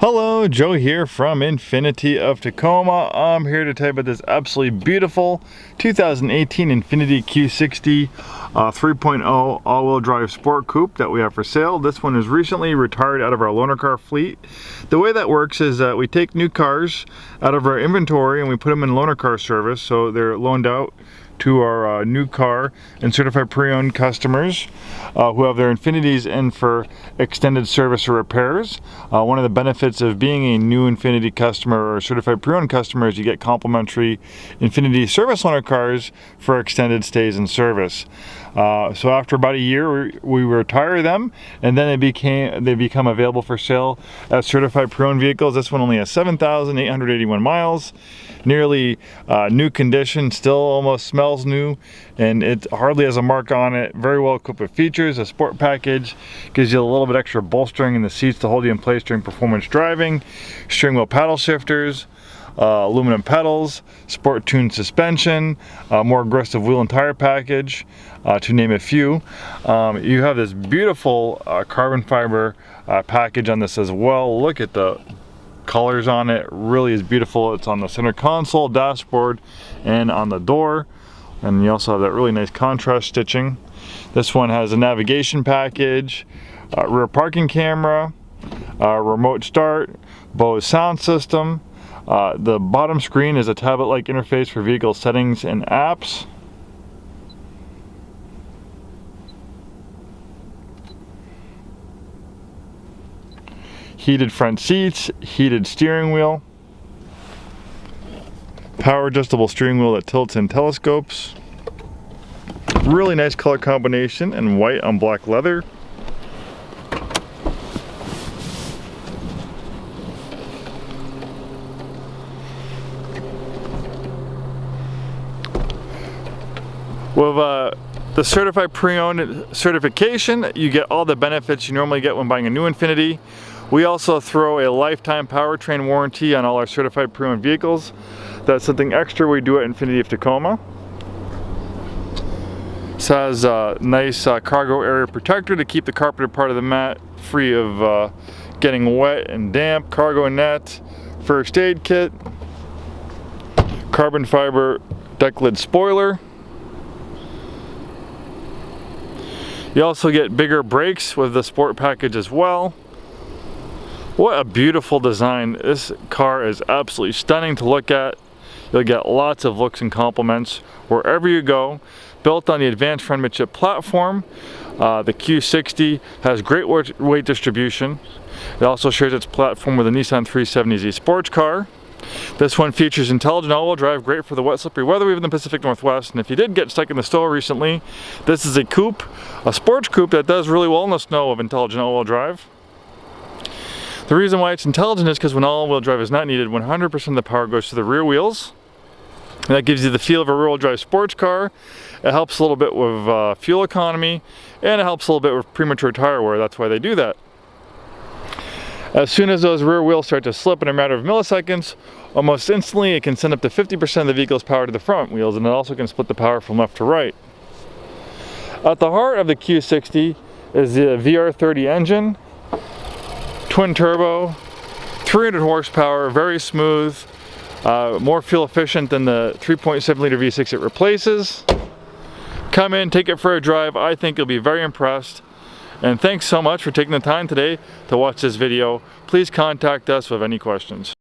Hello, Joe here from Infiniti of Tacoma. I'm here to tell you about this absolutely beautiful 2018 Infiniti Q60 3.0 all-wheel drive sport coupe that we have for sale. This one is recently retired out of our loaner car fleet. The way that works is that we take new cars out of our inventory and we put them in loaner car service, so they're loaned out to our new car and certified pre-owned customers who have their Infinitis in for extended service or repairs. One of the benefits of being a new Infiniti customer or certified pre-owned customer is you get complimentary Infiniti service loaner cars for extended stays in service. So after about a year, we retire them, and then they become available for sale as certified pre-owned vehicles. This one only has 7,881 miles, nearly new condition, still almost smells new, and it hardly has a mark on it. Very well equipped with features. A sport package gives you a little bit extra bolstering in the seats to hold you in place during performance driving, steering wheel paddle shifters, aluminum pedals, sport tuned suspension, more aggressive wheel and tire package, to name a few. You have this beautiful carbon fiber package on this as well. Look at the colors on it, really is beautiful. It's on the center console, dashboard, and on the door. And you also have that really nice contrast stitching. This one has a navigation package, rear parking camera, remote start, Bose sound system. The bottom screen is a tablet-like interface for vehicle settings and apps. Heated front seats, heated steering wheel, power adjustable steering wheel that tilts and telescopes. Really nice color combination in white on black leather. With the certified pre-owned certification, you get all the benefits you normally get when buying a new Infiniti. We also throw a lifetime powertrain warranty on all our certified pre-owned vehicles. That's something extra we do at Infiniti of Tacoma. This has a nice cargo area protector to keep the carpeted part of the mat free of getting wet and damp. Cargo net, first aid kit, carbon fiber deck lid spoiler. You also get bigger brakes with the sport package as well. What a beautiful design. This car is absolutely stunning to look at. You'll get lots of looks and compliments wherever you go. Built on the advanced front midship platform, the Q60 has great weight distribution. It also shares its platform with the Nissan 370Z sports car. This one features intelligent all-wheel drive, great for the wet, slippery weather we have in the Pacific Northwest. And if you did get stuck in the snow recently, this is a coupe, a sports coupe that does really well in the snow of intelligent all-wheel drive. The reason why it's intelligent is because when all-wheel drive is not needed, 100% of the power goes to the rear wheels. And that gives you the feel of a rear-wheel drive sports car. It helps a little bit with fuel economy, and it helps a little bit with premature tire wear. That's why they do that. As soon as those rear wheels start to slip in a matter of milliseconds, almost instantly it can send up to 50% of the vehicle's power to the front wheels, and it also can split the power from left to right. At the heart of the Q60 is the VR30 engine, twin turbo, 300 horsepower, very smooth, more fuel efficient than the 3.7 liter V6 it replaces. Come in, take it for a drive. I think you'll be very impressed. And thanks so much for taking the time today to watch this video. Please contact us with any questions.